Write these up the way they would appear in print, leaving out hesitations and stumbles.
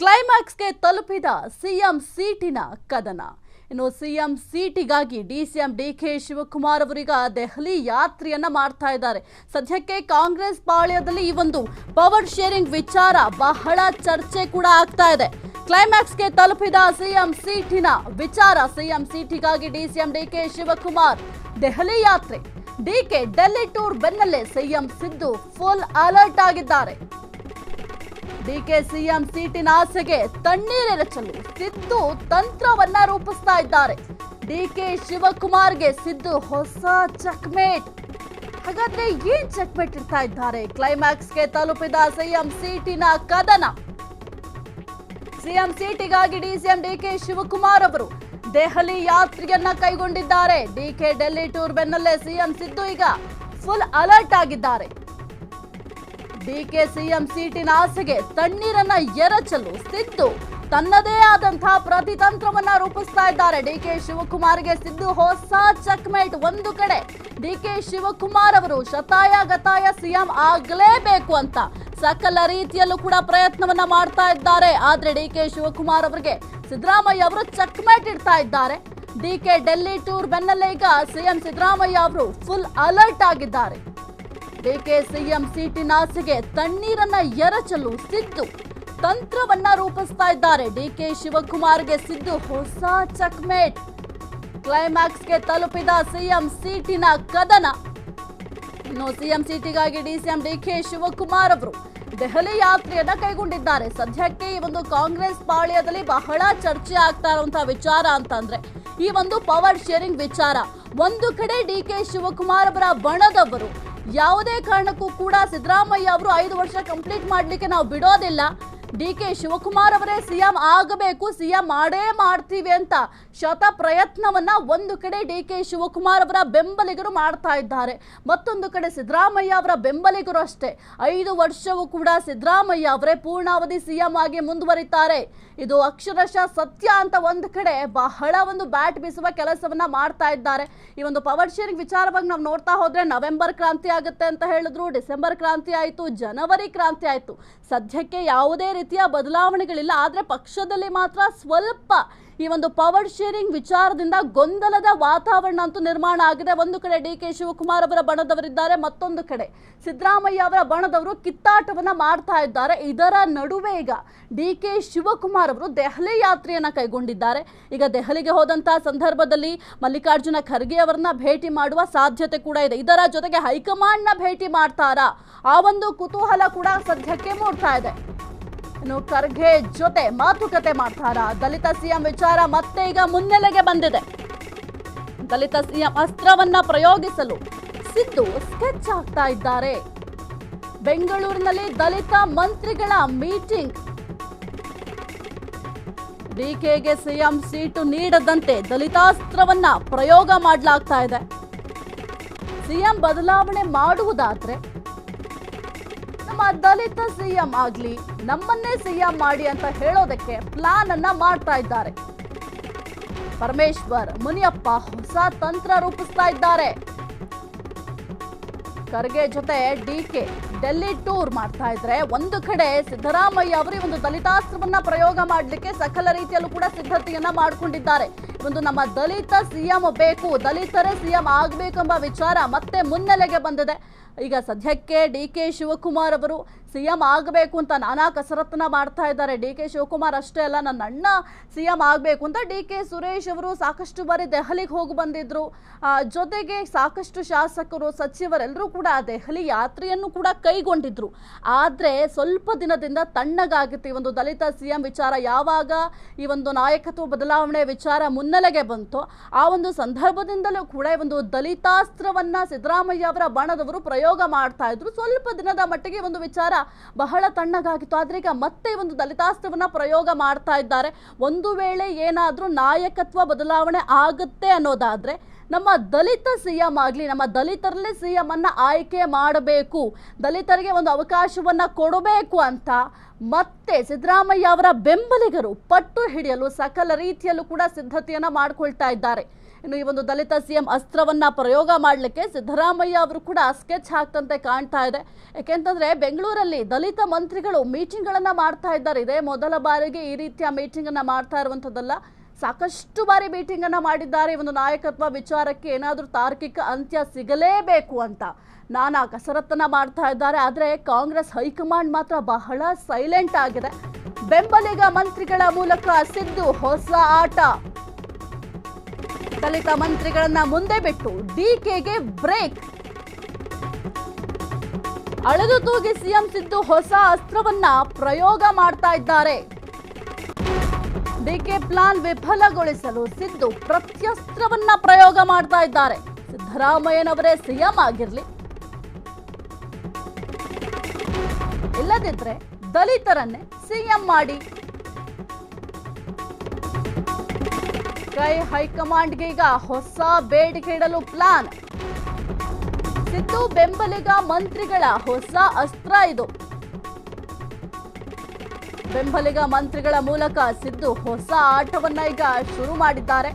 ಕ್ಲೈಮ್ಯಾಕ್ಸ್ಗೆ ತಲುಪಿದ ಸಿಎಂ ಸೀಟಿನ ಕದನ. ಇನ್ನು ಸಿಎಂ ಸೀಟಿಗಾಗಿ ಡಿಸಿಎಂ ಡಿಕೆ ಶಿವಕುಮಾರ್ ಅವರೀಗ ದೆಹಲಿ ಯಾತ್ರೆಯನ್ನ ಮಾಡ್ತಾ ಇದ್ದಾರೆ. ಸದ್ಯಕ್ಕೆ ಕಾಂಗ್ರೆಸ್ ಪಾಳ್ಯದಲ್ಲಿ ಈ ಒಂದು ಪವರ್ ಶೇರಿಂಗ್ ವಿಚಾರ ಬಹಳ ಚರ್ಚೆ ಕೂಡ ಆಗ್ತಾ ಇದೆ. ಕ್ಲೈಮ್ಯಾಕ್ಸ್ಗೆ ತಲುಪಿದ ಸಿಎಂ ಸೀಟಿನ ವಿಚಾರ. ಸಿಎಂ ಸೀಟಿಗಾಗಿ ಡಿಸಿಎಂ ಡಿಕೆ ಶಿವಕುಮಾರ್ ದೆಹಲಿ ಯಾತ್ರೆ. ಡಿಕೆ ಡೆಲ್ಲಿ ಟೂರ್ ಬೆನ್ನಲ್ಲೇ ಸಿಎಂ ಸಿದ್ದು ಫುಲ್ ಅಲರ್ಟ್ ಆಗಿದ್ದಾರೆ. ಡಿಕೆ ಸಿಎಂ ಸೀಟಿನ ಆಸೆಗೆ ತಣ್ಣೀರೆರಚಲು ಸಿದ್ದು ತಂತ್ರವನ್ನ ರೂಪಿಸ್ತಾ ಇದ್ದಾರೆ. ಡಿಕೆ ಶಿವಕುಮಾರ್ಗೆ ಸಿದ್ದು ಹೊಸ ಚೆಕ್ಮೇಟ್. ಹಾಗಾದ್ರೆ ಏನ್ ಚೆಕ್ಮೇಟ್ ಇರ್ತಾ ಇದ್ದಾರೆ? ಕ್ಲೈಮ್ಯಾಕ್ಸ್ಗೆ ತಲುಪಿದ ಸಿಎಂ ಸೀಟಿನ ಕದನ. ಸಿಎಂ ಸೀಟಿಗಾಗಿ ಡಿಸಿಎಂ ಡಿಕೆ ಶಿವಕುಮಾರ್ ಅವರು ದೆಹಲಿ ಯಾತ್ರೆಯನ್ನ ಕೈಗೊಂಡಿದ್ದಾರೆ. ಡಿಕೆ ಡೆಲ್ಲಿ ಟೂರ್ ಬೆನ್ನಲ್ಲೇ ಸಿಎಂ ಸಿದ್ದು ಈಗ ಫುಲ್ ಅಲರ್ಟ್ ಆಗಿದ್ದಾರೆ. ಡಿಕೆ ಸಿಎಂ ಸೀಟಿನ ಆಸೆಗೆ ತಣ್ಣೀರನ್ನ ಎರಚಲು ಸಿದ್ದು ತನ್ನದೇ ಆದಂತಹ ಪ್ರತಿತಂತ್ರವನ್ನ ರೂಪಿಸ್ತಾ ಇದ್ದಾರೆ. ಡಿಕೆ ಶಿವಕುಮಾರ್ಗೆ ಸಿದ್ದು ಹೊಸ ಚೆಕ್ಮೇಟ್. ಒಂದು ಕಡೆ ಡಿಕೆ ಶಿವಕುಮಾರ್ ಅವರು ಶತಾಯ ಗತಾಯ ಸಿಎಂ ಆಗಲೇಬೇಕು ಅಂತ ಸಕಲ ರೀತಿಯಲ್ಲೂ ಕೂಡ ಪ್ರಯತ್ನವನ್ನ ಮಾಡ್ತಾ ಇದ್ದಾರೆ. ಆದ್ರೆ ಡಿಕೆ ಶಿವಕುಮಾರ್ ಅವರಿಗೆ ಸಿದ್ದರಾಮಯ್ಯ ಅವರು ಚೆಕ್ಮೇಟ್ ಇಡ್ತಾ ಇದ್ದಾರೆ. ಡಿಕೆ ಡೆಲ್ಲಿ ಟೂರ್ ಬೆನ್ನಲ್ಲೇ ಈಗ ಸಿಎಂ ಸಿದ್ದರಾಮಯ್ಯ ಅವರು ಫುಲ್ ಅಲರ್ಟ್ ಆಗಿದ್ದಾರೆ. ಡಿಕೆ ಸಿಎಂ ಸೀಟಿನ ಆಸೆಗೆ ತಣ್ಣೀರನ್ನ ಎರಚಲು ಸಿದ್ದು ತಂತ್ರವನ್ನ ರೂಪಿಸ್ತಾ ಇದ್ದಾರೆ. ಡಿಕೆ ಶಿವಕುಮಾರ್ಗೆ ಸಿದ್ದು ಹೊಸ ಚೆಕ್ಮೇಟ್. ಕ್ಲೈಮ್ಯಾಕ್ಸ್ಗೆ ತಲುಪಿದ ಸಿಎಂ ಸೀಟಿನ ಕದನ. ಇನ್ನು ಸಿಎಂ ಸೀಟಿಗಾಗಿ ಡಿಸಿಎಂ ಡಿಕೆ ಶಿವಕುಮಾರ್ ಅವರು ದೆಹಲಿ ಯಾತ್ರೆಯನ್ನ ಕೈಗೊಂಡಿದ್ದಾರೆ. ಸದ್ಯಕ್ಕೆ ಈ ಒಂದು ಕಾಂಗ್ರೆಸ್ ಪಾಳ್ಯದಲ್ಲಿ ಬಹಳ ಚರ್ಚೆ ಆಗ್ತಾ ಇರುವಂತಹ ವಿಚಾರ ಅಂತಂದ್ರೆ ಈ ಒಂದು ಪವರ್ ಶೇರಿಂಗ್ ವಿಚಾರ. ಒಂದು ಕಡೆ ಡಿಕೆ ಶಿವಕುಮಾರ್ ಅವರ ಬಣದವರು ಯಾವುದೇ ಕಾರಣಕ್ಕೂ ಕೂಡ ಸಿದ್ದರಾಮಯ್ಯ ಅವರು 5 ವರ್ಷ ಕಂಪ್ಲೀಟ್ ಮಾಡ್ಲಿಕ್ಕೆ ನಾವು ಬಿಡೋದಿಲ್ಲ, ಡಿಕೆ ಶಿವಕುಮಾರ್ ಅವರೇ ಸಿಎಂ ಆಗಬೇಕು, ಸಿಎಂ ಮಾಡೇ ಮಾಡ್ತೀವಿ ಅಂತ ಶತ ಪ್ರಯತ್ನವನ್ನ ಒಂದು ಕಡೆ ಡಿಕೆ ಶಿವಕುಮಾರ್ ಅವರ ಬೆಂಬಲಿಗರು ಮಾಡ್ತಾ ಇದ್ದಾರೆ. ಮತ್ತೊಂದು ಕಡೆ ಸಿದ್ದರಾಮಯ್ಯ ಅವರ ಬೆಂಬಲಿಗರು ಅಷ್ಟೇ 5 ವರ್ಷವೂ ಕೂಡ ಸಿದ್ದರಾಮಯ್ಯ ಅವರೇ ಪೂರ್ಣಾವಧಿ ಸಿಎಂ ಆಗಿ ಮುಂದುವರಿತಾರೆ. ಇದು ಅಕ್ಷರಶಃ ಸತ್ಯ ಅಂತ ಒಂದು ಕಡೆ ಬಹಳ ಒಂದು ಬ್ಯಾಟ್ ಬೀಸುವ ಕೆಲಸವನ್ನ ಮಾಡ್ತಾ ಇದ್ದಾರೆ. ಈ ಒಂದು ಪವರ್ ಶೇರಿಂಗ್ ವಿಚಾರವಾಗಿ ನಾವು ನೋಡ್ತಾ ಹೋದ್ರೆ ನವೆಂಬರ್ ಕ್ರಾಂತಿ ಆಗುತ್ತೆ ಅಂತ ಹೇಳಿದ್ರು, ಡಿಸೆಂಬರ್ ಕ್ರಾಂತಿ ಆಯಿತು, ಜನವರಿ ಕ್ರಾಂತಿ ಆಯಿತು. ಸದ್ಯಕ್ಕೆ ಯಾವುದೇ ರೀತಿಯ ಬದಲಾವಣೆಗಳಿಲ್ಲ. ಆದರೆ ಪಕ್ಷದಲ್ಲಿ ಮಾತ್ರ ಸ್ವಲ್ಪ ಈ ಒಂದು ಪವರ್ ಶೇರಿಂಗ್ ವಿಚಾರದಿಂದ ಗೊಂದಲದ ವಾತಾವರಣ ಅಂತೂ ನಿರ್ಮಾಣ ಆಗಿದೆ. ಒಂದು ಕಡೆ ಡಿಕೆ ಶಿವಕುಮಾರ್ ಅವರ ಬಣದವರಿದ್ದಾರೆ, ಮತ್ತೊಂದು ಕಡೆ ಸಿದ್ದರಾಮಯ್ಯ ಅವರ ಬಣದವರು ಕಿತ್ತಾಟವನ್ನ ಮಾಡ್ತಾ ಇದ್ದಾರೆ. ಇದರ ನಡುವೆ ಈಗ ಡಿಕೆ ಶಿವಕುಮಾರ್ ಅವರು ದೆಹಲಿ ಯಾತ್ರೆಯನ್ನ ಕೈಗೊಂಡಿದ್ದಾರೆ. ಈಗ ದೆಹಲಿಗೆ ಹೋದಂತಹ ಸಂದರ್ಭದಲ್ಲಿ ಮಲ್ಲಿಕಾರ್ಜುನ ಖರ್ಗೆ ಅವರನ್ನ ಭೇಟಿ ಮಾಡುವ ಸಾಧ್ಯತೆ ಕೂಡ ಇದೆ. ಇದರ ಜೊತೆಗೆ ಹೈಕಮಾಂಡ್ ನ ಭೇಟಿ ಮಾಡ್ತಾರಾ ಆ ಒಂದು ಕುತೂಹಲ ಕೂಡ ಸದ್ಯಕ್ಕೆ ಮೂಡ್ತಾ ಇದೆ. ಇನ್ನು ಖರ್ಗೆ ಜೊತೆ ಮಾತುಕತೆ ಮಾಡ್ತಾರಾ? ದಲಿತ ಸಿಎಂ ವಿಚಾರ ಮತ್ತೆ ಈಗ ಮುನ್ನೆಲೆಗೆ ಬಂದಿದೆ. ದಲಿತ ಸಿಎಂ ಅಸ್ತ್ರವನ್ನ ಪ್ರಯೋಗಿಸಲು ಸಿದ್ದು ಸ್ಕೆಚ್ ಆಗ್ತಾ ಇದ್ದಾರೆ. ಬೆಂಗಳೂರಿನಲ್ಲಿ ದಲಿತ ಮಂತ್ರಿಗಳ ಮೀಟಿಂಗ್. ಡಿಕೆಗೆ ಸಿಎಂ ಸೀಟು ನೀಡದಂತೆ ದಲಿತಾಸ್ತ್ರವನ್ನ ಪ್ರಯೋಗ ಮಾಡಲಾಗ್ತಾ ಇದೆ. ಸಿಎಂ ಬದಲಾವಣೆ ಮಾಡುವುದಾದ್ರೆ ನಮ್ಮ ದಲಿತ ಸಿಎಂ ಆಗ್ಲಿ, ನಮ್ಮನ್ನೇ ಸಿಎಂ ಮಾಡಿ ಅಂತ ಹೇಳೋದಕ್ಕೆ ಪ್ಲಾನ್ ಅನ್ನ ಮಾಡ್ತಾ ಇದ್ದಾರೆ. ಪರಮೇಶ್ವರ್, ಮುನಿಯಪ್ಪ ಹೊಸ ತಂತ್ರ ರೂಪಿಸ್ತಾ ಇದ್ದಾರೆ. ಖರ್ಗೆ ಜೊತೆ ಡಿಕೆ ಡೆಲ್ಲಿ ಟೂರ್ ಮಾಡ್ತಾ ಇದ್ರೆ ಒಂದು ಕಡೆ ಸಿದ್ದರಾಮಯ್ಯ ಅವರು ಒಂದು ದಲಿತಾಸ್ತ್ರವನ್ನ ಪ್ರಯೋಗ ಮಾಡಲಿಕ್ಕೆ ಸಕಲ ರೀತಿಯಲ್ಲೂ ಕೂಡ ಸಿದ್ಧತೆಯನ್ನ ಮಾಡಿಕೊಂಡಿದ್ದಾರೆ. ಒಂದು ನಮ್ಮ ದಲಿತ ಸಿಎಂ ಬೇಕು, ದಲಿತರೇ ಸಿಎಂ ಆಗಬೇಕೆಂಬ ವಿಚಾರ ಮತ್ತೆ ಮುನ್ನೆಲೆಗೆ ಬಂದಿದೆ. ಈಗ ಸದ್ಯಕ್ಕೆ ಡಿಕೆ ಶಿವಕುಮಾರ್ ಅವರು ಸಿಎಂ ಆಗಬೇಕು ಅಂತ ನಾನಾ ಕಸರತ್ತನ್ನ ಮಾಡ್ತಾ ಇದ್ದಾರೆ. ಡಿಕೆ ಶಿವಕುಮಾರ್ ಅಷ್ಟೇ ಅಲ್ಲ, ನನ್ನ ಅಣ್ಣ ಸಿಎಂ ಆಗಬೇಕು ಅಂತ ಡಿಕೆ ಸುರೇಶ್ ಅವರು ಸಾಕಷ್ಟು ಬಾರಿ ದೆಹಲಿಗೆ ಹೋಗಿ ಬಂದಿದ್ರು. ಜೊತೆಗೆ ಸಾಕಷ್ಟು ಶಾಸಕರು, ಸಚಿವರೆಲ್ಲರೂ ಕೂಡ ದೆಹಲಿ ಯಾತ್ರೆಯನ್ನು ಕೂಡ ಕೈಗೊಂಡಿದ್ರು. ಆದರೆ ಸ್ವಲ್ಪ ದಿನದಿಂದ ತಣ್ಣಗಾಗಿತ್ತು ಈ ಒಂದು ದಲಿತ ಸಿಎಂ ವಿಚಾರ. ಯಾವಾಗ ಈ ಒಂದು ನಾಯಕತ್ವ ಬದಲಾವಣೆ ವಿಚಾರ ಮುನ್ನೆಲೆಗೆ ಬಂತು ಆ ಒಂದು ಸಂದರ್ಭದಿಂದಲೂ ಕೂಡ ಈ ಒಂದು ದಲಿತಾಸ್ತ್ರವನ್ನ ಸಿದ್ದರಾಮಯ್ಯ ಅವರ ಬಣದವರು ಪ್ರಯೋಗ ಮಾಡ್ತಾ ಇದ್ರು. ಸ್ವಲ್ಪ ದಿನದ ಮಟ್ಟಿಗೆ ಒಂದು ವಿಚಾರ ಬಹಳ ತಣ್ಣಗಾಗಿತ್ತು. ಆದ್ರೆ ಈಗ ಮತ್ತೆ ಒಂದು ದಲಿತಾಸ್ತ್ರವನ್ನ ಪ್ರಯೋಗ ಮಾಡ್ತಾ ಇದ್ದಾರೆ. ಒಂದು ವೇಳೆ ಏನಾದ್ರೂ ನಾಯಕತ್ವ ಬದಲಾವಣೆ ಆಗುತ್ತೆ ಅನ್ನೋದಾದ್ರೆ ನಮ್ಮ ದಲಿತ ಸಿಎಂ ಆಗಲಿ, ನಮ್ಮ ದಲಿತರಲ್ಲೇ ಸಿಎಂ ಅನ್ನ ಆಯ್ಕೆ ಮಾಡಬೇಕು, ದಲಿತರಿಗೆ ಒಂದು ಅವಕಾಶವನ್ನ ಕೊಡಬೇಕು ಅಂತ ಮತ್ತೆ ಸಿದ್ದರಾಮಯ್ಯ ಅವರ ಬೆಂಬಲಿಗರು ಪಟ್ಟು ಹಿಡಿಯಲು ಸಕಲ ರೀತಿಯಲ್ಲೂ ಕೂಡ ಸಿದ್ಧತೆಯನ್ನ ಮಾಡಿಕೊಳ್ತಾ ಇದ್ದಾರೆ. ಇನ್ನು ಈ ಒಂದು ದಲಿತ ಸಿಎಂ ಅಸ್ತ್ರವನ್ನ ಪ್ರಯೋಗ ಮಾಡಲಿಕ್ಕೆ ಸಿದ್ದರಾಮಯ್ಯ ಅವರು ಕೂಡ ಸ್ಕೆಚ್ ಹಾಕ್ತಂತೆ ಕಾಣ್ತಾ ಇದೆ. ಯಾಕೆಂತಂದ್ರೆ ಬೆಂಗಳೂರಲ್ಲಿ ದಲಿತ ಮಂತ್ರಿಗಳು ಮೀಟಿಂಗ್ ಗಳನ್ನ ಮಾಡ್ತಾ ಇದ್ದಾರೆ. ಇದೇ ಮೊದಲ ಬಾರಿಗೆ ಈ ರೀತಿಯ ಮೀಟಿಂಗ್ ಅನ್ನ ಮಾಡ್ತಾ ಇರುವಂತದ್ದಲ್ಲ. ಸಾಕಷ್ಟು ಬಾರಿ ಮೀಟಿಂಗ್ ಅನ್ನ ಮಾಡಿದ್ದಾರೆ. ಒಂದು ನಾಯಕತ್ವ ವಿಚಾರಕ್ಕೆ ಏನಾದರೂ ತಾರ್ಕಿಕ ಅಂತ್ಯ ಸಿಗಲೇಬೇಕು ಅಂತ ನಾನಾ ಕಸರತ್ತನ್ನ ಮಾಡ್ತಾ ಇದ್ದಾರೆ. ಆದರೆ ಕಾಂಗ್ರೆಸ್ ಹೈಕಮಾಂಡ್ ಮಾತ್ರ ಬಹಳ ಸೈಲೆಂಟ್ ಆಗಿದೆ. ಬೆಂಬಲಿಗ ಮಂತ್ರಿಗಳ ಮೂಲಕ ಸಿದ್ದು ಹೊಸ ಆಟ. ದಲಿತ ಮಂತ್ರಿಗಳನ್ನ ಮುಂದೆ ಬಿಟ್ಟು ಡಿಕೆಗೆ ಬ್ರೇಕ್. ಅಳೆದು ತೂಗಿ ಸಿಎಂ ಸಿದ್ದು ಹೊಸ ಅಸ್ತ್ರವನ್ನ ಪ್ರಯೋಗ ಮಾಡ್ತಾ ಇದ್ದಾರೆ. ಡಿಕೆ ಪ್ಲಾನ್ ವಿಫಲಗೊಳಿಸಲು ಸಿದ್ದು ಪ್ರತ್ಯಸ್ತ್ರವನ್ನ ಪ್ರಯೋಗ ಮಾಡ್ತಾ ಇದ್ದಾರೆ. ಸಿದ್ದರಾಮಯ್ಯನವರೇ ಸಿಎಂ ಆಗಿರ್ಲಿ, ಇಲ್ಲದಿದ್ರೆ ದಲಿತರನ್ನೇ ಸಿಎಂ ಮಾಡಿ. ಹೈಕಮಾಂಡ್ಗೆ ಈಗ ಹೊಸ ಬೇಡಿಕೆ ಇಡಲು ಪ್ಲಾನ್. ಸಿದ್ದು ಬೆಂಬಲಿಗ ಮಂತ್ರಿಗಳ ಹೊಸ ಅಸ್ತ್ರ ಇದು. ಬೆಂಬಲಿಗ ಮಂತ್ರಿಗಳ ಮೂಲಕ ಸಿದ್ದು ಹೊಸ ಆಟವನ್ನ ಈಗ ಶುರು ಮಾಡಿದ್ದಾರೆ.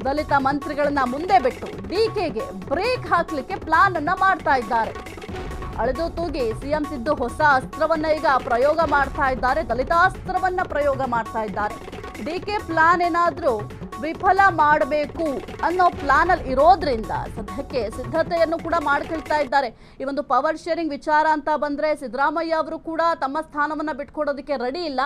ದಲಿತ ಮಂತ್ರಿಗಳನ್ನ ಮುಂದೆ ಬಿಟ್ಟು ಡಿಕೆಗೆ ಬ್ರೇಕ್ ಹಾಕ್ಲಿಕ್ಕೆ ಪ್ಲಾನ್ ಅನ್ನ ಮಾಡ್ತಾ ಇದ್ದಾರೆ. ಅಳೆದು ತೂಗಿ ಸಿಎಂ ಸಿದ್ದು ಹೊಸ ಅಸ್ತ್ರವನ್ನ ಈಗ ಪ್ರಯೋಗ ಮಾಡ್ತಾ ಇದ್ದಾರೆ. ದಲಿತಾಸ್ತ್ರವನ್ನ ಪ್ರಯೋಗ ಮಾಡ್ತಾ ಇದ್ದಾರೆ. ಡಿಕೆ ಪ್ಲಾನ್ ಏನಾದ್ರೂ ವಿಫಲ ಮಾಡಬೇಕು ಅನ್ನೋ ಪ್ಲಾನ್ ಅಲ್ಲಿ ಇರೋದ್ರಿಂದ ಸದ್ಯಕ್ಕೆ ಸಿದ್ಧತೆಯನ್ನು ಕೂಡ ಮಾಡ್ಕೊಳ್ತಾ ಇದ್ದಾರೆ. ಈ ಒಂದು ಪವರ್ ಶೇರಿಂಗ್ ವಿಚಾರ ಅಂತ ಬಂದ್ರೆ ಸಿದ್ದರಾಮಯ್ಯ ಅವರು ಕೂಡ ತಮ್ಮ ಸ್ಥಾನವನ್ನ ಬಿಟ್ಕೊಡೋದಕ್ಕೆ ರೆಡಿ ಇಲ್ಲ.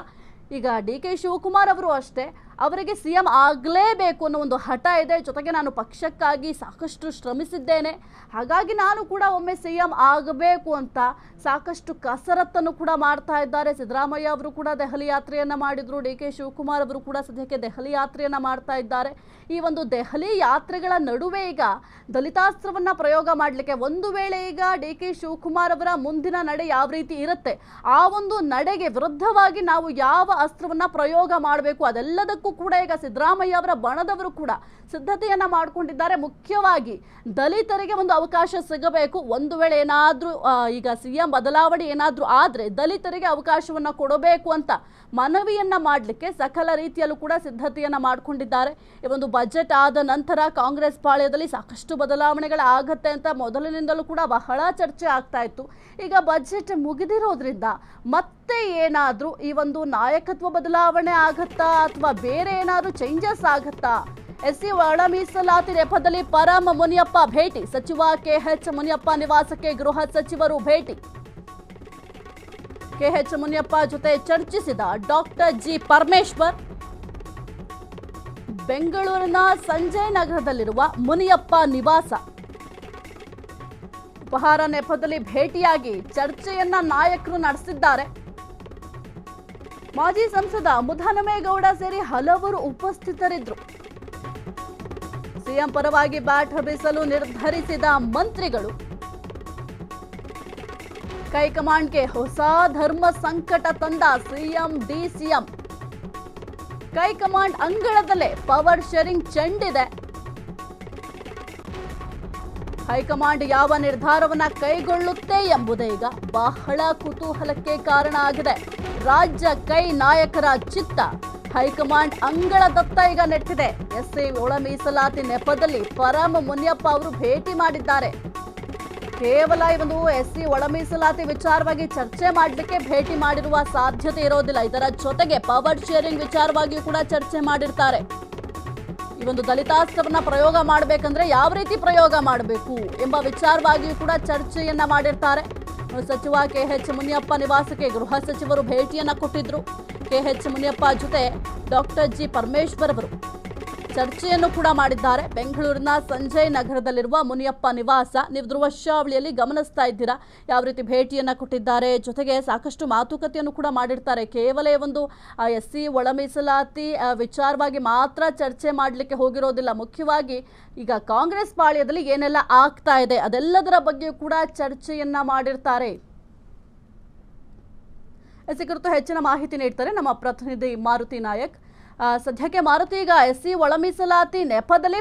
ಈಗ ಡಿಕೆ ಶಿವಕುಮಾರ್ ಅವರು ಅಷ್ಟೇ, ಅವರಿಗೆ ಸಿಎಂ ಆಗಲೇಬೇಕು ಅನ್ನೋ ಒಂದು ಹಠ ಇದೆ. ಜೊತೆಗೆ ನಾನು ಪಕ್ಷಕ್ಕಾಗಿ ಸಾಕಷ್ಟು ಶ್ರಮಿಸಿದ್ದೇನೆ, ಹಾಗಾಗಿ ನಾನು ಕೂಡ ಒಮ್ಮೆ ಸಿಎಂ ಆಗಬೇಕು ಅಂತ ಸಾಕಷ್ಟು ಕಸರತ್ತನ್ನು ಕೂಡ ಮಾಡ್ತಾ ಇದ್ದಾರೆ. ಸಿದ್ದರಾಮಯ್ಯ ಅವರು ಕೂಡ ದೆಹಲಿ ಯಾತ್ರೆಯನ್ನ ಮಾಡಿದ್ರು. ಡಿಕೆ ಶಿವಕುಮಾರ್ ಅವರು ಕೂಡ ಸದ್ಯಕ್ಕೆ ದೆಹಲಿ ಯಾತ್ರೆಯನ್ನ ಮಾಡ್ತಾ ಇದ್ದಾರೆ. ಈ ಒಂದು ದೆಹಲಿ ಯಾತ್ರೆಗಳ ನಡುವೆ ಈಗ ದಲಿತಾಸ್ತ್ರವನ್ನ ಪ್ರಯೋಗ ಮಾಡಲಿಕ್ಕೆ, ಒಂದು ವೇಳೆ ಈಗ ಡಿಕೆ ಶಿವಕುಮಾರ್ ಅವರ ಮುಂದಿನ ನಡೆ ಯಾವ ರೀತಿ ಇರುತ್ತೆ, ಆ ಒಂದು ನಡೆಗೆ ವಿರುದ್ಧವಾಗಿ ನಾವು ಯಾವ ಅಸ್ತ್ರವನ್ನ ಪ್ರಯೋಗ ಮಾಡಬೇಕು ಅದೆಲ್ಲದಕ್ಕೂ ಕೂಡ ಈಗ ಸಿದ್ದರಾಮಯ್ಯ ಅವರ ಬಣದವರು ಕೂಡ ಸಿದ್ಧತೆಯನ್ನ ಮಾಡಿಕೊಂಡಿದ್ದಾರೆ. ಮುಖ್ಯವಾಗಿ ದಲಿತರಿಗೆ ಒಂದು ಅವಕಾಶ ಸಿಗಬೇಕು. ಒಂದು ವೇಳೆ ಏನಾದ್ರೂ ಈಗ ಸಿಎಂ ಬದಲಾವಣೆ ಏನಾದ್ರೂ ಆದ್ರೆ ದಲಿತರಿಗೆ ಅವಕಾಶವನ್ನ ಕೊಡಬೇಕು ಅಂತ ಮನವಿಯನ್ನ ಮಾಡಲಿಕ್ಕೆ ಸಕಲ ರೀತಿಯಲ್ಲೂ ಕೂಡ ಸಿದ್ಧತೆಯನ್ನ ಮಾಡಿಕೊಂಡಿದ್ದಾರೆ. ಈ ಒಂದು ಬಜೆಟ್ ಆದ ನಂತರ ಕಾಂಗ್ರೆಸ್ ಪಾಳ್ಯದಲ್ಲಿ ಸಾಕಷ್ಟು ಬದಲಾವಣೆಗಳಾಗತ್ತೆ ಅಂತ ಮೊದಲಿನಿಂದಲೂ ಕೂಡ ಬಹಳ ಚರ್ಚೆ ಆಗ್ತಾ ಇತ್ತು. ಈಗ ಬಜೆಟ್ ಮುಗಿದಿರೋದ್ರಿಂದ ಮತ್ತೆ ಏನಾದ್ರೂ ಈ ಒಂದು ನಾಯಕತ್ವ ಬದಲಾವಣೆ ಆಗತ್ತಾ ಅಥವಾ ಬೇರೆ ಏನಾದ್ರೂ ಚೇಂಜಸ್ ಆಗತ್ತಾ? ಎಸ್ಸಿ ಒಳ ಮೀಸಲಾತಿ ನೆಪದಲ್ಲಿ ಪರಂ ಮುನಿಯಪ್ಪ ಭೇಟಿ. ಸಚಿವ ಕೆಎಚ್ ಮುನಿಯಪ್ಪ ನಿವಾಸಕ್ಕೆ ಗೃಹ ಸಚಿವರು ಭೇಟಿ. ಕೆಎಚ್ ಮುನಿಯಪ್ಪ ಜೊತೆ ಚರ್ಚಿಸಿದ ಡಾಕ್ಟರ್ ಜಿ ಪರಮೇಶ್ವರ್. ಬೆಂಗಳೂರಿನ ಸಂಜಯ್ ನಗರದಲ್ಲಿರುವ ಮುನಿಯಪ್ಪ ನಿವಾಸ. ಉಪಹಾರ ನೆಪದಲ್ಲಿ ಭೇಟಿಯಾಗಿ ಚರ್ಚೆಯನ್ನ ನಾಯಕರು ನಡೆಸಿದ್ದಾರೆ. ಮಾಜಿ ಸಂಸದ ಮುದ್ದಹನುಮೇಗೌಡ ಸೇರಿ ಹಲವರು ಉಪಸ್ಥಿತರಿದ್ದರು. ಸಿಎಂ ಪರವಾಗಿ ಬ್ಯಾಟ್ ಬೀಸಲು ನಿರ್ಧರಿಸಿದ ಮಂತ್ರಿಗಳು. ಹೈಕಮಾಂಡ್ಗೆ ಹೊಸ ಧರ್ಮ ಸಂಕಟ ತಂದ ಸಿಎಂ ಡಿಸಿಎಂ. ಹೈಕಮಾಂಡ್ ಅಂಗಳದಲ್ಲೇ ಪವರ್ ಶೇರಿಂಗ್ ಚೆಂಡಿದೆ. ಹೈಕಮಾಂಡ್ ಯಾವ ನಿರ್ಧಾರವನ್ನ ಕೈಗೊಳ್ಳುತ್ತೆ ಎಂಬುದೇ ಈಗ ಬಹಳ ಕುತೂಹಲಕ್ಕೆ ಕಾರಣ ಆಗಿದೆ. ರಾಜ್ಯ ಕೈ ನಾಯಕರ ಚಿತ್ತ ಹೈಕಮಾಂಡ್ ಅಂಗಳದತ್ತ ಈಗ ನೆಟ್ಟಿದೆ. ಎಸ್ಸಿ ಒಳ ಮೀಸಲಾತಿ ನೆಪದಲ್ಲಿ ಪರಂ ಮುನಿಯಪ್ಪ ಅವರು ಭೇಟಿ ಮಾಡಿದ್ದಾರೆ. ಕೇವಲ ಈ ಒಂದು ಎಸ್ಸಿ ಒಳ ಮೀಸಲಾತಿ ವಿಚಾರವಾಗಿ ಚರ್ಚೆ ಮಾಡಲಿಕ್ಕೆ ಭೇಟಿ ಮಾಡಿರುವ ಸಾಧ್ಯತೆ ಇರೋದಿಲ್ಲ. ಇದರ ಜೊತೆಗೆ ಪವರ್ ಶೇರಿಂಗ್ ವಿಚಾರವಾಗಿಯೂ ಕೂಡ ಚರ್ಚೆ ಮಾಡಿರ್ತಾರೆ. ಈ ಒಂದು ದಲಿತಾಸ್ತ್ರವನ್ನ ಪ್ರಯೋಗ ಮಾಡಬೇಕಂದ್ರೆ ಯಾವ ರೀತಿ ಪ್ರಯೋಗ ಮಾಡಬೇಕು ಎಂಬ ವಿಚಾರವಾಗಿಯೂ ಕೂಡ ಚರ್ಚೆಯನ್ನ ಮಾಡಿರ್ತಾರೆ. ಸಚಿವ ಕೆಎಚ್ ಮುನಿಯಪ್ಪ ನಿವಾಸಕ್ಕೆ ಗೃಹ ಸಚಿವರು ಭೇಟಿಯನ್ನ ಕೊಟ್ಟಿದ್ರು. ಕೆಎಚ್ ಮುನಿಯಪ್ಪ ಜೊತೆ ಡಾಕ್ಟರ್ ಜಿ ಪರಮೇಶ್ವರ್ ಅವರು ಚರ್ಚೆಯನ್ನು ಕೂಡ ಮಾಡಿದ್ದಾರೆ. ಬೆಂಗಳೂರಿನ ಸಂಜಯ್ ನಗರದಲ್ಲಿರುವ ಮುನಿಯಪ್ಪ ನಿವಾಸ. ನೀವು ದೃಶ್ಯಾವಳಿಯಲ್ಲಿ ಗಮನಿಸ್ತಾ ಇದ್ದೀರಾ ಯಾವ ರೀತಿ ಭೇಟಿಯನ್ನ ಕೊಟ್ಟಿದ್ದಾರೆ. ಜೊತೆಗೆ ಸಾಕಷ್ಟು ಮಾತುಕತೆಯನ್ನು ಕೂಡ ಮಾಡಿರ್ತಾರೆ. ಕೇವಲ ಒಂದು ಎಸ್ಸಿ ಒಳ ಮೀಸಲಾತಿ ವಿಚಾರವಾಗಿ ಮಾತ್ರ ಚರ್ಚೆ ಮಾಡಲಿಕ್ಕೆ ಹೋಗಿರೋದಿಲ್ಲ. ಮುಖ್ಯವಾಗಿ ಈಗ ಕಾಂಗ್ರೆಸ್ ಪಾಳ್ಯದಲ್ಲಿ ಏನೆಲ್ಲ ಆಗ್ತಾ ಇದೆ ಅದೆಲ್ಲದರ ಬಗ್ಗೆ ಕೂಡ ಚರ್ಚೆಯನ್ನ ಮಾಡಿರ್ತಾರೆ. ಈ ಕುರಿತು ಹೆಚ್ಚಿನ ಮಾಹಿತಿ ನೀಡ್ತಾರೆ ನಮ್ಮ ಪ್ರತಿನಿಧಿ ಮಾರುತಿ ನಾಯಕ್. ಸದ್ಯಕ್ಕೆ ಮಾರುತಿ ಈಗ SC ಒಳ ಮೀಸಲಾತಿ ನೆಪದಲ್ಲಿ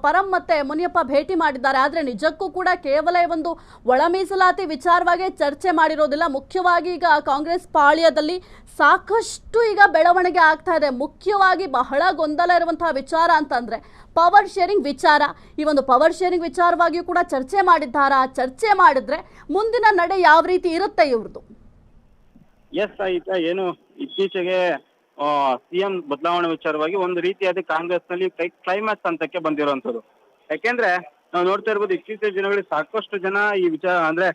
ಪರಂ ಮತ್ತೆ ಮುನಿಯಪ್ಪ ಭೇಟಿ ಮಾಡಿದ್ದಾರೆ. ಆದರೆ ನಿಜಕ್ಕೂ ಕೂಡ ಕೇವಲ ಒಂದು ಒಳ ಮೀಸಲಾತಿ ವಿಚಾರವಾಗಿ ಚರ್ಚೆ ಮಾಡಿರೋದಿಲ್ಲ. ಮುಖ್ಯವಾಗಿ ಈಗ ಕಾಂಗ್ರೆಸ್ ಪಾಳ್ಯದಲ್ಲಿ ಸಾಕಷ್ಟು ಈಗ ಬೆಳವಣಿಗೆ ಆಗ್ತಾ ಇದೆ. ಮುಖ್ಯವಾಗಿ ಬಹಳ ಗೊಂದಲ ಇರುವಂತಹ ವಿಚಾರ ಅಂತಂದ್ರೆ ಪವರ್ ಶೇರಿಂಗ್ ವಿಚಾರ. ಈ ಒಂದು ಪವರ್ ಶೇರಿಂಗ್ ವಿಚಾರವಾಗಿಯೂ ಕೂಡ ಚರ್ಚೆ ಮಾಡಿದ್ದಾರಾ? ಚರ್ಚೆ ಮಾಡಿದ್ರೆ ಮುಂದಿನ ನಡೆ ಯಾವ ರೀತಿ ಇರುತ್ತೆ ಇವ್ರದ್ದು? ಎಸ್ ಆಯ್ತಾ, ಏನು ಇತ್ತೀಚೆಗೆ ಸಿಎಂ ಬದಲಾವಣೆ ವಿಚಾರವಾಗಿ ಒಂದು ರೀತಿಯಾದ ಕಾಂಗ್ರೆಸ್ ನಲ್ಲಿ ಕ್ಲೈಮ್ಯಾಕ್ಸ್ ಹಂತಕ್ಕೆ ಬಂದಿರುವಂತದ್ದು. ಯಾಕೆಂದ್ರೆ ನಾವು ನೋಡ್ತಾ ಇರ್ಬೋದು, ಇತ್ತೀಚಿನ ದಿನಗಳಲ್ಲಿ ಸಾಕಷ್ಟು ಜನ ಈ ವಿಚಾರ ಅಂದ್ರೆ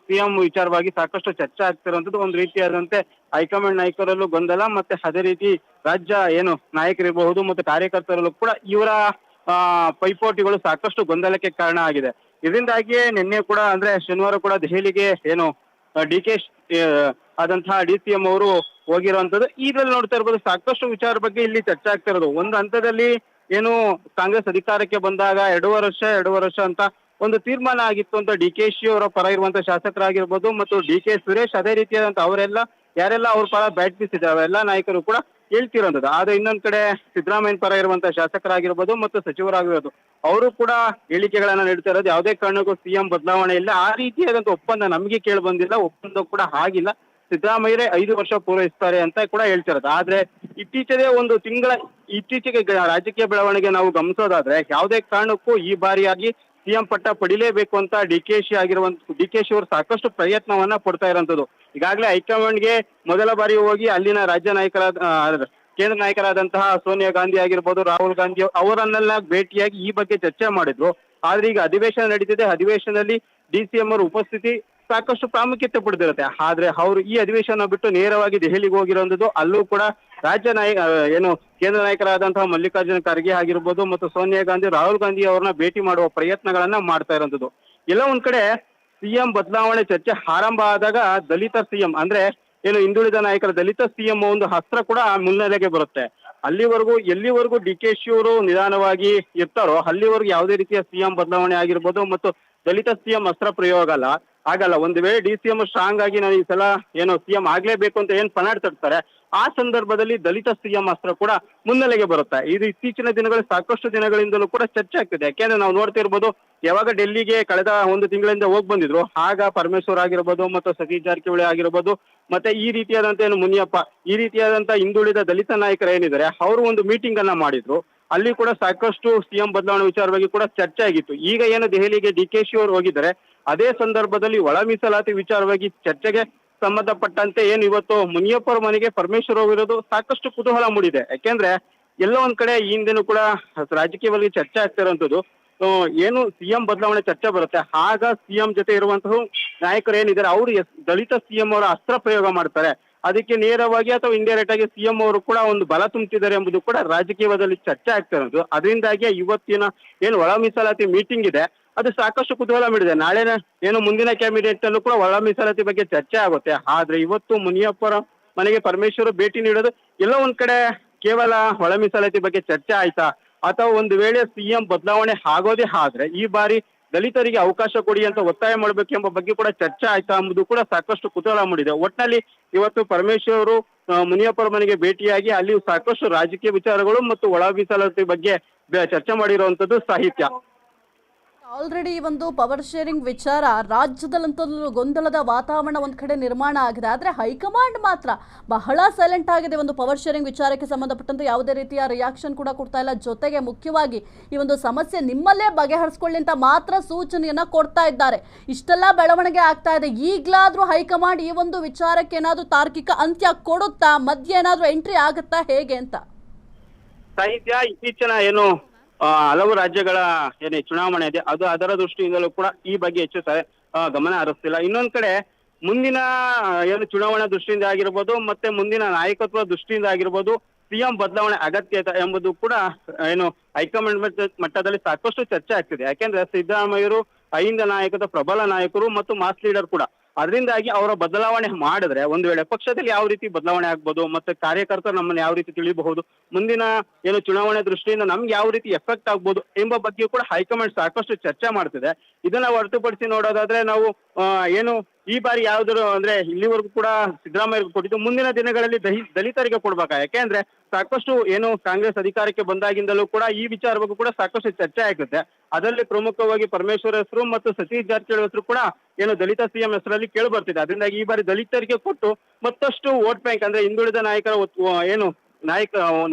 ಸಿಎಂ ವಿಚಾರವಾಗಿ ಸಾಕಷ್ಟು ಚರ್ಚೆ ಆಗ್ತಿರುವಂತದ್ದು. ಒಂದು ರೀತಿಯಾದಂತೆ ಹೈಕಮಾಂಡ್ ನಾಯಕರಲ್ಲೂ ಗೊಂದಲ, ಮತ್ತೆ ಅದೇ ರೀತಿ ರಾಜ್ಯ ಏನು ನಾಯಕರಿರಬಹುದು ಮತ್ತು ಕಾರ್ಯಕರ್ತರಲ್ಲೂ ಕೂಡ ಇವರ ಪೈಪೋಟಿಗಳು ಸಾಕಷ್ಟು ಗೊಂದಲಕ್ಕೆ ಕಾರಣ ಆಗಿದೆ. ಇದರಿಂದಾಗಿಯೇ ನಿನ್ನೆ ಕೂಡ ಅಂದ್ರೆ ಶನಿವಾರ ಕೂಡ ದೆಹಲಿಗೆ ಏನು DK ಆದಂತಹ DCM ಅವರು ಹೋಗಿರುವಂತದ್ದು. ಇದ್ರಲ್ಲಿ ನೋಡ್ತಾ ಇರ್ಬೋದು ಸಾಕಷ್ಟು ವಿಚಾರ ಬಗ್ಗೆ ಇಲ್ಲಿ ಚರ್ಚೆ ಆಗ್ತಾ ಇರೋದು. ಒಂದು ಹಂತದಲ್ಲಿ ಏನು ಕಾಂಗ್ರೆಸ್ ಅಧಿಕಾರಕ್ಕೆ ಬಂದಾಗ 2 ವರ್ಷ ಅಂತ ಒಂದು ತೀರ್ಮಾನ ಆಗಿತ್ತು ಅಂತ DKಶಿ ಅವರ ಪರ ಇರುವಂತಹ ಶಾಸಕರಾಗಿರ್ಬೋದು ಮತ್ತು DK ಸುರೇಶ್ ಅದೇ ರೀತಿಯಾದಂತ ಅವರೆಲ್ಲ ಯಾರೆಲ್ಲ ಅವ್ರ ಪರ ಬ್ಯಾಟ್ ಬೀಸಿದ್ದಾರೆ ಎಲ್ಲ ನಾಯಕರು ಕೂಡ ಹೇಳ್ತಿರೋಂಥದ್ದು. ಆದ್ರೆ ಇನ್ನೊಂದ್ ಕಡೆ ಸಿದ್ದರಾಮಯ್ಯ ಪರ ಇರುವಂತಹ ಶಾಸಕರಾಗಿರ್ಬೋದು ಮತ್ತು ಸಚಿವರಾಗಿರೋದು ಅವರು ಕೂಡ ಹೇಳಿಕೆಗಳನ್ನ ನೀಡ್ತಾ ಇರೋದು. ಯಾವುದೇ ಕಾರಣಕ್ಕೂ ಸಿಎಂ ಬದಲಾವಣೆ ಇಲ್ಲ, ಆ ರೀತಿಯಾದಂತ ಒಪ್ಪಂದ ನಮಗೆ ಕೇಳಿ ಬಂದಿಲ್ಲ, ಒಪ್ಪಂದ ಕೂಡ ಆಗಿಲ್ಲ, ಸಿದ್ದರಾಮಯ್ಯರೇ 5 ವರ್ಷ ಪೂರೈಸ್ತಾರೆ ಅಂತ ಕೂಡ ಹೇಳ್ತಿರೋದು. ಆದ್ರೆ ಇತ್ತೀಚೆಗೆ ರಾಜಕೀಯ ಬೆಳವಣಿಗೆ ನಾವು ಗಮನಿಸೋದಾದ್ರೆ ಯಾವುದೇ ಕಾರಣಕ್ಕೂ ಈ ಬಾರಿಯಾಗಿ ಸಿಎಂ ಪಟ್ಟ ಪಡಿಲೇಬೇಕು ಅಂತ DKಶಿ ಅವರು ಸಾಕಷ್ಟು ಪ್ರಯತ್ನವನ್ನ ಪಡ್ತಾ ಇರೋಂಥದ್ದು. ಈಗಾಗಲೇ ಹೈಕಮಾಂಡ್ಗೆ ಮೊದಲ ಬಾರಿ ಹೋಗಿ ಅಲ್ಲಿನ ರಾಜ್ಯ ಕೇಂದ್ರ ನಾಯಕರಾದಂತಹ ಸೋನಿಯಾ ಗಾಂಧಿ ಆಗಿರ್ಬೋದು, ರಾಹುಲ್ ಗಾಂಧಿ ಅವರನ್ನೆಲ್ಲ ಭೇಟಿಯಾಗಿ ಈ ಬಗ್ಗೆ ಚರ್ಚೆ ಮಾಡಿದ್ರು. ಆದ್ರೆ ಈಗ ಅಧಿವೇಶನ ನಡೀತಿದೆ, ಅಧಿವೇಶನದಲ್ಲಿ DCM ಅವರ ಉಪಸ್ಥಿತಿ ಸಾಕಷ್ಟು ಪ್ರಾಮುಖ್ಯತೆ ಪಡೆದಿರುತ್ತೆ. ಆದ್ರೆ ಅವರು ಈ ಅಧಿವೇಶನ ಬಿಟ್ಟು ನೇರವಾಗಿ ದೆಹಲಿಗೆ ಹೋಗಿರೋಂಥದ್ದು. ಅಲ್ಲೂ ಕೂಡ ರಾಜ್ಯ ಏನು ಕೇಂದ್ರ ನಾಯಕರಾದಂತಹ ಮಲ್ಲಿಕಾರ್ಜುನ ಖರ್ಗೆ ಆಗಿರ್ಬೋದು ಮತ್ತು ಸೋನಿಯಾ ಗಾಂಧಿ, ರಾಹುಲ್ ಗಾಂಧಿ ಅವ್ರನ್ನ ಭೇಟಿ ಮಾಡುವ ಪ್ರಯತ್ನಗಳನ್ನ ಮಾಡ್ತಾ ಇರೋಂಥದ್ದು. ಎಲ್ಲ ಒಂದ್ ಕಡೆ ಸಿಎಂ ಬದಲಾವಣೆ ಚರ್ಚೆ ಆರಂಭ ಆದಾಗ ದಲಿತ ಸಿಎಂ ಅಂದ್ರೆ ಏನು ಹಿಂದುಳಿದ ನಾಯಕರ ದಲಿತ ಸಿಎಂ ಒಂದು ಅಸ್ತ್ರ ಕೂಡ ಮುನ್ನೆಲೆಗೆ ಬರುತ್ತೆ. ಎಲ್ಲಿವರೆಗೂ DKಶಿ ಅವರು ನಿಧಾನವಾಗಿ ಇರ್ತಾರೋ ಅಲ್ಲಿವರೆಗೂ ಯಾವುದೇ ರೀತಿಯ ಸಿಎಂ ಬದಲಾವಣೆ ಆಗಿರ್ಬೋದು ಮತ್ತು ದಲಿತ ಸಿಎಂ ಅಸ್ತ್ರ ಪ್ರಯೋಗ ಆಗಲ್ಲ. ಒಂದು ವೇಳೆ DCM ಸ್ಟ್ರಾಂಗ್ ಆಗಿ ನಾನು ಈ ಸಲ ಏನು ಸಿಎಂ ಆಗ್ಲೇಬೇಕು ಅಂತ ಏನ್ ಪನಾಡ್ ತಡ್ತಾರೆ, ಆ ಸಂದರ್ಭದಲ್ಲಿ ದಲಿತ ಸಿಎಂ ಅಸ್ತ್ರ ಕೂಡ ಮುನ್ನೆಲೆಗೆ ಬರುತ್ತೆ. ಇದು ಇತ್ತೀಚಿನ ದಿನಗಳು ಸಾಕಷ್ಟು ದಿನಗಳಿಂದಲೂ ಕೂಡ ಚರ್ಚೆ ಆಗ್ತಿದೆ. ಯಾಕೆಂದ್ರೆ ನಾವು ನೋಡ್ತಾ ಇರ್ಬೋದು, ಯಾವಾಗ ಡೆಲ್ಲಿಗೆ ಕಳೆದ 1 ತಿಂಗಳಿಂದ ಹೋಗಿ ಬಂದಿದ್ರು ಆಗ ಪರಮೇಶ್ವರ್ ಆಗಿರ್ಬೋದು ಮತ್ತು ಸತೀಶ್ ಜಾರಕಿಹೊಳಿ ಆಗಿರ್ಬೋದು ಮತ್ತೆ ಈ ರೀತಿಯಾದಂತ ಏನು ಮುನಿಯಪ್ಪ ಈ ರೀತಿಯಾದಂತ ಹಿಂದುಳಿದ ದಲಿತ ನಾಯಕರು ಏನಿದ್ದಾರೆ ಅವರು ಒಂದು ಮೀಟಿಂಗ್ ಅನ್ನ ಮಾಡಿದ್ರು. ಅಲ್ಲಿ ಕೂಡ ಸಾಕಷ್ಟು ಸಿಎಂ ಬದಲಾವಣೆ ವಿಚಾರವಾಗಿ ಕೂಡ ಚರ್ಚೆ ಆಗಿತ್ತು. ಈಗ ಏನು ದೆಹಲಿಗೆ DKಶಿ ಅವರು ಹೋಗಿದ್ದಾರೆ, ಅದೇ ಸಂದರ್ಭದಲ್ಲಿ ಒಳ ಮೀಸಲಾತಿ ವಿಚಾರವಾಗಿ ಚರ್ಚೆಗೆ ಸಂಬಂಧಪಟ್ಟಂತೆ ಏನು ಇವತ್ತು ಮುನಿಯಪ್ಪ ಅವರ ಮನೆಗೆ ಪರಮೇಶ್ವರ್ ಹೋಗಿರೋದು ಸಾಕಷ್ಟು ಕುತೂಹಲ ಮೂಡಿದೆ. ಯಾಕೆಂದ್ರೆ ಎಲ್ಲ ಒಂದ್ ಕಡೆ ಈ ಹಿಂದೆನೂ ಕೂಡ ರಾಜಕೀಯವಾಗಿ ಚರ್ಚೆ ಆಗ್ತಿರೋಂಥದ್ದು. ಏನು ಸಿಎಂ ಬದಲಾವಣೆ ಚರ್ಚೆ ಬರುತ್ತೆ ಆಗ ಸಿಎಂ ಜೊತೆ ಇರುವಂತಹ ನಾಯಕರು ಏನಿದ್ದಾರೆ ಅವರು ದಲಿತ ಸಿಎಂ ಅವರ ಅಸ್ತ್ರ ಪ್ರಯೋಗ ಮಾಡ್ತಾರೆ. ಅದಕ್ಕೆ ನೇರವಾಗಿ ಅಥವಾ ಇಂಡೈರೆಕ್ಟ್ ಆಗಿ ಸಿಎಂ ಅವರು ಕೂಡ ಒಂದು ಬಲ ತುಂಬುತ್ತಿದ್ದಾರೆ ಎಂಬುದು ಕೂಡ ರಾಜಕೀಯದಲ್ಲಿ ಚರ್ಚೆ ಆಗ್ತಾ ಇರೋದು. ಅದರಿಂದಾಗಿ ಇವತ್ತಿನ ಏನು ಒಳ ಮೀಸಲಾತಿ ಮೀಟಿಂಗ್ ಇದೆ ಅದು ಸಾಕಷ್ಟು ಕುತೂಹಲ ಮೂಡಿದೆ. ನಾಳೆ ಏನು ಮುಂದಿನ ಕ್ಯಾಬಿನೆಟ್ ಅಲ್ಲೂ ಕೂಡ ಒಳ ಮೀಸಲಾತಿ ಬಗ್ಗೆ ಚರ್ಚೆ ಆಗುತ್ತೆ. ಆದ್ರೆ ಇವತ್ತು ಮುನಿಯಪ್ಪರ ಮನೆಗೆ ಪರಮೇಶ್ವರ್ ಭೇಟಿ ನೀಡೋದು ಎಲ್ಲ ಒಂದ್ ಕಡೆ ಕೇವಲ ಒಳ ಮೀಸಲಾತಿ ಬಗ್ಗೆ ಚರ್ಚೆ ಆಯ್ತಾ, ಅಥವಾ ಒಂದು ವೇಳೆ ಸಿಎಂ ಬದಲಾವಣೆ ಆಗೋದೇ ಆದ್ರೆ ಈ ಬಾರಿ ದಲಿತರಿಗೆ ಅವಕಾಶ ಕೊಡಿ ಅಂತ ಒತ್ತಾಯ ಮಾಡಬೇಕು ಎಂಬ ಬಗ್ಗೆ ಕೂಡ ಚರ್ಚೆ ಆಯ್ತಾ ಎಂಬುದು ಕೂಡ ಸಾಕಷ್ಟು ಕುತೂಹಲ ಮೂಡಿದೆ. ಒಟ್ಟಿನಲ್ಲಿ ಇವತ್ತು ಪರಮೇಶ್ವರ್ ಅವರು ಮುನಿಯಪ್ಪರ ಮನೆಗೆ ಭೇಟಿಯಾಗಿ ಅಲ್ಲಿ ಸಾಕಷ್ಟು ರಾಜಕೀಯ ವಿಚಾರಗಳು ಮತ್ತು ಒಳ ಮೀಸಲಾತಿ ಬಗ್ಗೆ ಚರ್ಚೆ ಮಾಡಿರುವಂತದ್ದು ಸಾಹಿತ್ಯ. ಆಲ್ರೆಡಿ ಈ ಒಂದು ಪವರ್ ಶೇರಿಂಗ್ ವಿಚಾರ ರಾಜ್ಯದಲ್ಲಂತೂ ಗೊಂದಲದ ವಾತಾವರಣ ಒಂದ್ ಕಡೆ ನಿರ್ಮಾಣ ಆಗಿದೆ. ಆದ್ರೆ ಹೈಕಮಾಂಡ್ ಮಾತ್ರ ಬಹಳ ಸೈಲೆಂಟ್ ಆಗಿದೆ. ಒಂದು ಪವರ್ ಶೇರಿಂಗ್ ವಿಚಾರಕ್ಕೆ ಸಂಬಂಧಪಟ್ಟಂತೆ ಯಾವುದೇ ರೀತಿಯ ರಿಯಾಕ್ಷನ್ ಕೂಡ ಕೊಡ್ತಾ ಇಲ್ಲ. ಜೊತೆಗೆ ಮುಖ್ಯವಾಗಿ ಈ ಒಂದು ಸಮಸ್ಯೆ ನಿಮ್ಮಲ್ಲೇ ಬಗೆಹರಿಸ್ಕೊಳ್ಳಿ ಅಂತ ಮಾತ್ರ ಸೂಚನೆಯನ್ನ ಕೊಡ್ತಾ ಇದ್ದಾರೆ. ಇಷ್ಟೆಲ್ಲ ಬೆಳವಣಿಗೆ ಆಗ್ತಾ ಇದೆ. ಈಗ್ಲಾದ್ರೂ ಹೈಕಮಾಂಡ್ ಈ ಒಂದು ವಿಚಾರಕ್ಕೆ ಏನಾದ್ರೂ ತಾರ್ಕಿಕ ಅಂತ್ಯ ಕೊಡುತ್ತಾ, ಮಧ್ಯ ಏನಾದ್ರೂ ಎಂಟ್ರಿ ಆಗುತ್ತಾ, ಹೇಗೆ ಅಂತ? ಸಾಹಿತ್ಯ ಇತ್ತೀಚಿನ ಏನು ಹಲವು ರಾಜ್ಯಗಳ ಏನು ಚುನಾವಣೆ ಇದೆ ಅದು ಅದರ ದೃಷ್ಟಿಯಿಂದಲೂ ಕೂಡ ಈ ಬಗ್ಗೆ ಹೆಚ್ಚು ಗಮನ ಹರಿಸ್ತಿಲ್ಲ. ಇನ್ನೊಂದ್ ಕಡೆ ಮುಂದಿನ ಏನು ಚುನಾವಣಾ ದೃಷ್ಟಿಯಿಂದ ಆಗಿರ್ಬೋದು ಮತ್ತೆ ಮುಂದಿನ ನಾಯಕತ್ವ ದೃಷ್ಟಿಯಿಂದ ಆಗಿರ್ಬೋದು ಸಿಎಂ ಬದಲಾವಣೆ ಅಗತ್ಯತೆ ಎಂಬುದು ಕೂಡ ಏನು ಹೈಕಮಾಂಡ್ ಮಟ್ಟದಲ್ಲಿ ಸಾಕಷ್ಟು ಚರ್ಚೆ ಆಗ್ತಿದೆ. ಯಾಕೆಂದ್ರೆ ಸಿದ್ದರಾಮಯ್ಯರು ಅಹಿಂದ ನಾಯಕದ ಪ್ರಬಲ ನಾಯಕರು ಮತ್ತು ಮಾಸ್ ಲೀಡರ್ ಕೂಡ. ಅದರಿಂದಾಗಿ ಅವರ ಬದಲಾವಣೆ ಮಾಡಿದ್ರೆ ಒಂದು ವೇಳೆ ಪಕ್ಷದಲ್ಲಿ ಯಾವ ರೀತಿ ಬದಲಾವಣೆ ಆಗ್ಬೋದು ಮತ್ತೆ ಕಾರ್ಯಕರ್ತರು ನಮ್ಮನ್ನು ಯಾವ ರೀತಿ ತಿಳಿಯಬಹುದು, ಮುಂದಿನ ಏನು ಚುನಾವಣೆ ದೃಷ್ಟಿಯಿಂದ ನಮ್ಗೆ ಯಾವ ರೀತಿ ಎಫೆಕ್ಟ್ ಆಗ್ಬೋದು ಎಂಬ ಬಗ್ಗೆ ಕೂಡ ಹೈಕಮಾಂಡ್ ಸಾಕಷ್ಟು ಚರ್ಚೆ ಮಾಡ್ತಿದೆ. ಇದನ್ನ ಹೊರತುಪಡಿಸಿ ನೋಡೋದಾದ್ರೆ ನಾವು ಏನು ಈ ಬಾರಿ ಯಾವ್ದಾದ್ರು ಅಂದ್ರೆ ಇಲ್ಲಿವರೆಗೂ ಕೂಡ ಸಿದ್ದರಾಮಯ್ಯ ಕೊಟ್ಟಿದ್ದು ಮುಂದಿನ ದಿನಗಳಲ್ಲಿ ದಲಿತರಿಗೆ ಕೊಡ್ಬೇಕಾ? ಯಾಕೆಂದ್ರೆ ಸಾಕಷ್ಟು ಏನು ಕಾಂಗ್ರೆಸ್ ಅಧಿಕಾರಕ್ಕೆ ಬಂದಾಗಿಂದಲೂ ಕೂಡ ಈ ವಿಚಾರ ಬಗ್ಗೆ ಕೂಡ ಸಾಕಷ್ಟು ಚರ್ಚೆ ಆಗುತ್ತೆ. ಅದರಲ್ಲಿ ಪ್ರಮುಖವಾಗಿ ಪರಮೇಶ್ವರ್ ಹೆಸರು ಮತ್ತು ಸತೀಶ್ ಜಾರಕಿಹೊಳಿ ಹೆಸರು ಕೂಡ ಏನು ದಲಿತ ಸಿಎಂ ಹೆಸರಲ್ಲಿ ಕೇಳಿ ಬರ್ತಿದೆ. ಅದರಿಂದಾಗಿ ಈ ಬಾರಿ ದಲಿತರಿಗೆ ಕೊಟ್ಟು ಮತ್ತಷ್ಟು ವೋಟ್ ಬ್ಯಾಂಕ್ ಅಂದ್ರೆ ಹಿಂದುಳಿದ ನಾಯಕರ ಏನು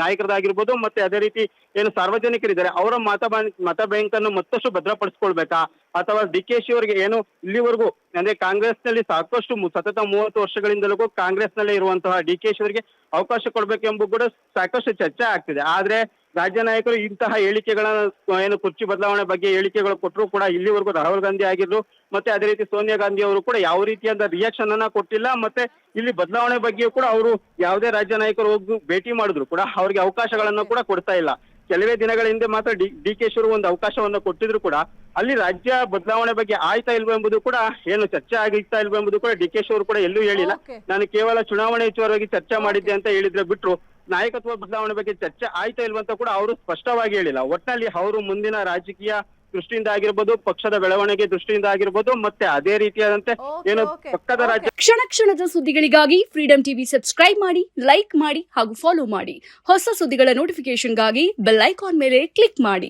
ನಾಯಕರದಾಗಿರ್ಬೋದು ಮತ್ತೆ ಅದೇ ರೀತಿ ಏನು ಸಾರ್ವಜನಿಕರಿದ್ದಾರೆ ಅವರ ಮತ ಬ್ಯಾಂಕ್ ಅನ್ನು ಮತ್ತಷ್ಟು ಭದ್ರಪಡಿಸ್ಕೊಳ್ಬೇಕಾ, ಅಥವಾ DKಶಿ ಅವರಿಗೆ ಏನು ಇಲ್ಲಿವರೆಗೂ ಅಂದ್ರೆ ಕಾಂಗ್ರೆಸ್ ನಲ್ಲಿ ಸಾಕಷ್ಟು ಸತತ 30 ವರ್ಷಗಳಿಂದಲೂ ಕಾಂಗ್ರೆಸ್ ನಲ್ಲೇ ಇರುವಂತಹ DKಶಿ ಅವರಿಗೆ ಅವಕಾಶ ಕೊಡ್ಬೇಕೆಂಬುದು ಕೂಡ ಸಾಕಷ್ಟು ಚರ್ಚೆ ಆಗ್ತಿದೆ. ಆದ್ರೆ ರಾಜ್ಯ ನಾಯಕರು ಇಂತಹ ಹೇಳಿಕೆಗಳನ್ನ ಏನು ಕುರ್ಚಿ ಬದಲಾವಣೆ ಬಗ್ಗೆ ಹೇಳಿಕೆಗಳು ಕೊಟ್ಟರು ಕೂಡ ಇಲ್ಲಿವರೆಗೂ ರಾಹುಲ್ ಗಾಂಧಿ ಆಗಿರ್ಲು ಮತ್ತೆ ಅದೇ ರೀತಿ ಸೋನಿಯಾ ಗಾಂಧಿ ಅವರು ಕೂಡ ಯಾವ ರೀತಿಯಾದ ರಿಯಾಕ್ಷನ್ ಅನ್ನ ಕೊಟ್ಟಿಲ್ಲ. ಮತ್ತೆ ಇಲ್ಲಿ ಬದಲಾವಣೆ ಬಗ್ಗೆ ಕೂಡ ಅವರು ಯಾವುದೇ ರಾಜ್ಯ ನಾಯಕರು ಹೋಗಿ ಭೇಟಿ ಮಾಡಿದ್ರು ಕೂಡ ಅವ್ರಿಗೆ ಅವಕಾಶಗಳನ್ನ ಕೂಡ ಕೊಡ್ತಾ ಇಲ್ಲ. ಕೆಲವೇ ದಿನಗಳ ಹಿಂದೆ ಮಾತ್ರ DKಶಿ ಅವರು ಒಂದು ಅವಕಾಶವನ್ನು ಕೊಟ್ಟಿದ್ರು ಕೂಡ ಅಲ್ಲಿ ರಾಜ್ಯ ಬದಲಾವಣೆ ಬಗ್ಗೆ ಆಯ್ತಾ ಇಲ್ವೋ ಎಂಬುದು ಕೂಡ ಏನು ಚರ್ಚೆ ಆಗಿತ್ತಾ ಇಲ್ವೋ ಎಂಬುದು ಕೂಡ DKಶಿ ಅವರು ಕೂಡ ಎಲ್ಲೂ ಹೇಳಿಲ್ಲ. ನಾನು ಕೇವಲ ಚುನಾವಣೆ ವಿಚಾರವಾಗಿ ಚರ್ಚೆ ಮಾಡಿದ್ದೆ ಅಂತ ಹೇಳಿದ್ರೆ ಬಿಟ್ರು ನಾಯಕತ್ವ ಬದಲಾವಣೆ ಬಗ್ಗೆ ಚರ್ಚೆ ಆಯ್ತಾ ಇಲ್ವ ಅಂತ ಕೂಡ ಅವರು ಸ್ಪಷ್ಟವಾಗಿ ಹೇಳಿಲ್ಲ. ಒಟ್ಟಿನಲ್ಲಿ ಅವರು ಮುಂದಿನ ರಾಜಕೀಯ ದೃಷ್ಟಿಯಿಂದ ಆಗಿರ್ಬೋದು, ಪಕ್ಷದ ಬೆಳವಣಿಗೆ ದೃಷ್ಟಿಯಿಂದ ಆಗಿರ್ಬೋದು, ಮತ್ತೆ ಅದೇ ರೀತಿಯಾದಂತೆ ಏನು ಪಕ್ಕದ ರಾಜ್ಯ ಕ್ಷಣ ಕ್ಷಣದ ಸುದ್ದಿಗಳಿಗಾಗಿ ಫ್ರೀಡಂ ಟಿವಿ ಸಬ್ಸ್ಕ್ರೈಬ್ ಮಾಡಿ, ಲೈಕ್ ಮಾಡಿ ಹಾಗೂ ಫಾಲೋ ಮಾಡಿ. ಹೊಸ ಸುದ್ದಿಗಳ ನೋಟಿಫಿಕೇಶನ್ಗಾಗಿ ಬೆಲ್ ಐಕಾನ್ ಮೇಲೆ ಕ್ಲಿಕ್ ಮಾಡಿ.